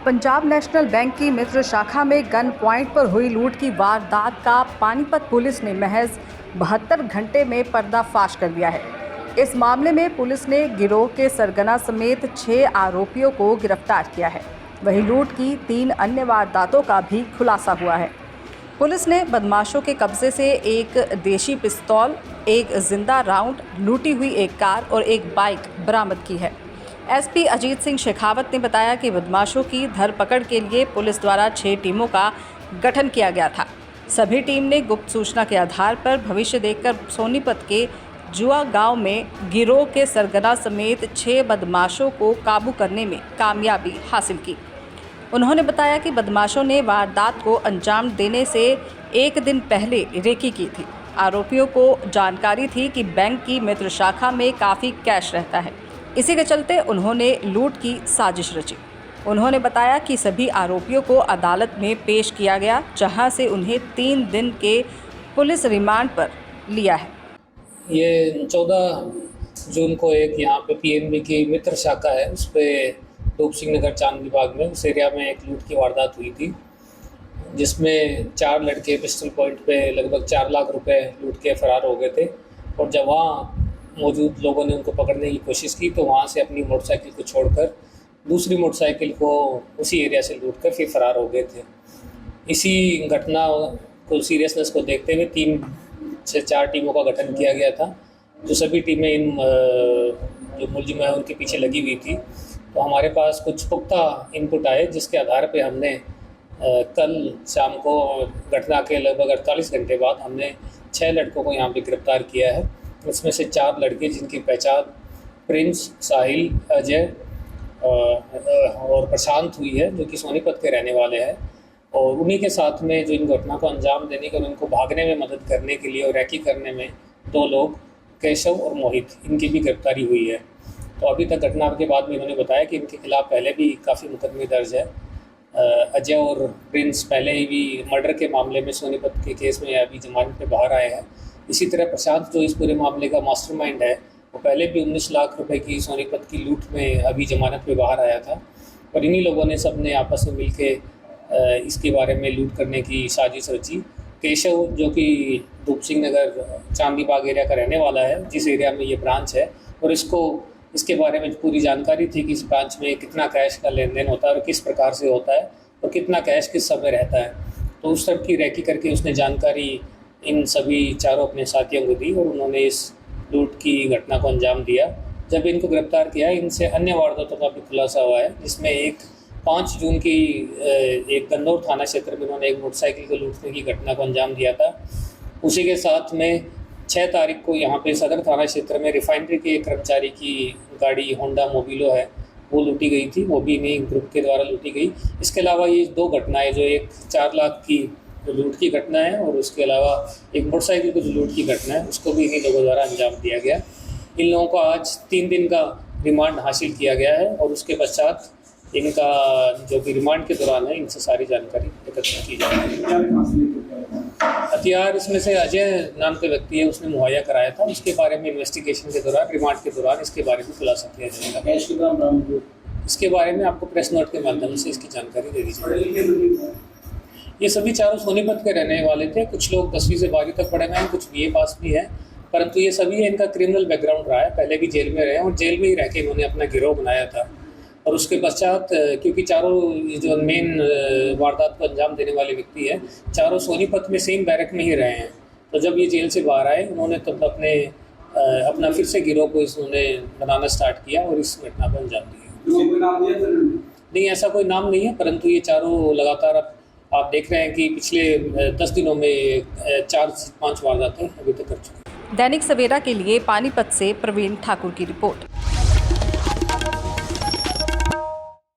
Punjab national bank की मित्र शाखा में गन पॉइंट पर हुई लूट की वारदात का पानीपत पुलिस ने महज 72 घंटे में पर्दाफाश कर दिया है। इस मामले में पुलिस ने गिरोह के सरगना समेत 6 आरोपियों को गिरफ्तार किया है। वहीं लूट की 3 अन्य वारदातों का भी खुलासा हुआ है। पुलिस ने बदमाशों के कब्जे से एक देशी पिस्तौल, एक जिंदा राउंड, लूटी हुई एक कार और एक बाइक बरामद की है। एसपी अजीत सिंह शेखावत ने बताया कि बदमाशों की धरपकड़ के लिए पुलिस द्वारा 6 टीमों का गठन किया गया था। सभी टीम ने गुप्त सूचना के आधार पर भविष्य देखकर सोनीपत के जुआ गांव में गिरोह के सरगना समेत 6 बदमाशों को काबू करने में कामयाबी हासिल की। उन्होंने बताया कि बदमाशों ने वारदात को अंजाम देने से एक दिन पहले रेकी की थी। आरोपियों को जानकारी थी कि बैंक की मित्र शाखा में काफ़ी कैश रहता है, इसी के चलते उन्होंने लूट की साजिश रची। उन्होंने बताया कि सभी आरोपियों को अदालत में पेश किया गया, जहां से उन्हें 3 दिन के पुलिस रिमांड पर लिया है। ये 14 जून को एक यहाँ पे पीएनबी की मित्र शाखा है, उस पर रूप सिंह नगर चांदनी बाग में उस एरिया में एक लूट की वारदात हुई थी, जिसमें 4 लड़के पिस्टल पॉइंट पे लगभग 4 लाख रुपए लूट के फरार हो गए थे। और जब वहाँ मौजूद लोगों ने उनको पकड़ने की कोशिश की तो वहाँ से अपनी मोटरसाइकिल को छोड़कर दूसरी मोटरसाइकिल को उसी एरिया से लूट कर फिर फरार हो गए थे। इसी घटना को सीरियसनेस को देखते हुए 3 से 4 टीमों का गठन किया गया था, जो सभी टीमें इन जो मुलजिम है उनके पीछे लगी हुई थी। तो हमारे पास कुछ पुख्ता इनपुट आए, जिसके आधार पे हमने कल शाम को घटना के लगभग 48 घंटे बाद हमने 6 लड़कों को यहाँ पे गिरफ्तार किया है। इसमें से 4 लड़के जिनकी पहचान प्रिंस, साहिल, अजय और प्रशांत हुई है, जो कि सोनीपत के रहने वाले हैं। और उन्हीं के साथ में जो इन घटना को अंजाम देने के और उनको भागने में मदद करने के लिए और रैकी करने में 2 लोग, केशव और मोहित, इनकी भी गिरफ्तारी हुई है। तो अभी तक घटना के बाद में इन्होंने बताया कि इनके खिलाफ पहले भी काफ़ी मुकदमे दर्ज है। अजय और प्रिंस पहले ही भी मर्डर के मामले में सोनीपत के केस में अभी जमानत पे बाहर आए हैं। इसी तरह प्रशांत, जो इस पूरे मामले का मास्टरमाइंड है, वो पहले भी 19 लाख रुपए की सोनीपत की लूट में अभी जमानत पे बाहर आया था। और इन्हीं लोगों ने सब ने आपस में मिलके इसके बारे में लूट करने की साजिश रची। केशव, जो कि रूप सिंह नगर चांदी बाग एरिया का रहने वाला है, जिस एरिया में ये ब्रांच है, और इसको इसके बारे में पूरी जानकारी थी कि इस ब्रांच में कितना कैश का लेन देन होता है और किस प्रकार से होता है और कितना कैश किस समय रहता है। तो उस सब की रैकी करके उसने जानकारी इन सभी 4 अपने साथियों को दी और उन्होंने इस लूट की घटना को अंजाम दिया। जब इनको गिरफ्तार किया, इनसे अन्य वारदातों का भी खुलासा हुआ है, जिसमें एक 5 जून की एक गन्नौर थाना क्षेत्र में इन्होंने एक मोटरसाइकिल को लूटने की घटना को अंजाम दिया था। उसी के साथ में 6 तारीख को यहाँ पे सदर थाना क्षेत्र में रिफाइनरी के एक कर्मचारी की गाड़ी होंडा मोबिलो है, वो लूटी गई थी, वो भी इन्हीं ग्रुप के द्वारा लूटी गई। इसके अलावा ये 2 घटनाएं, जो एक 4 लाख की लूट की घटना है और उसके अलावा एक मोटरसाइकिल को जो लूट की घटना है, उसको भी इन्हीं लोगों द्वारा अंजाम दिया गया। इन लोगों को आज 3 दिन का रिमांड हासिल किया गया है और उसके पश्चात इनका जो भी रिमांड के दौरान है, इनसे सारी जानकारी एकत्र की जाएगी। हथियार इसमें से अजय नाम के व्यक्ति है, उसने मुहैया कराया था। उसके बारे में इन्वेस्टिगेशन के दौरान, रिमांड के दौरान इसके बारे में खुलासा किया जाएगा। इसके बारे में आपको प्रेस नोट के माध्यम से इसकी जानकारी दे दी जाएगी। ये सभी 4 सोनीपत के रहने वाले थे। कुछ लोग 10वीं से 12वीं तक पढ़े हुए हैं, कुछ BA पास भी है, परंतु ये सभी इनका क्रिमिनल बैकग्राउंड रहा है, पहले भी जेल में रहे और जेल में ही रह के इन्होंने अपना गिरोह बनाया था। और उसके पश्चात क्योंकि चारों जो मेन वारदात को अंजाम देने वाले व्यक्ति हैं, चारों सोनीपत में सेम बैरक में ही रहे हैं। तो जब ये जेल से बाहर आए, उन्होंने तब अपना फिर से गिरोह को इन्होंने बनाना स्टार्ट किया और इस घटना को अंजाम दिया। नहीं, ऐसा कोई नाम नहीं है, परंतु ये चारों लगातार आप देख रहे हैं कि पिछले 10 दिनों में 4 से 5 वारदातें अभी तक कर चुके हैं। दैनिक सवेरा के लिए पानीपत से प्रवीण ठाकुर की रिपोर्ट।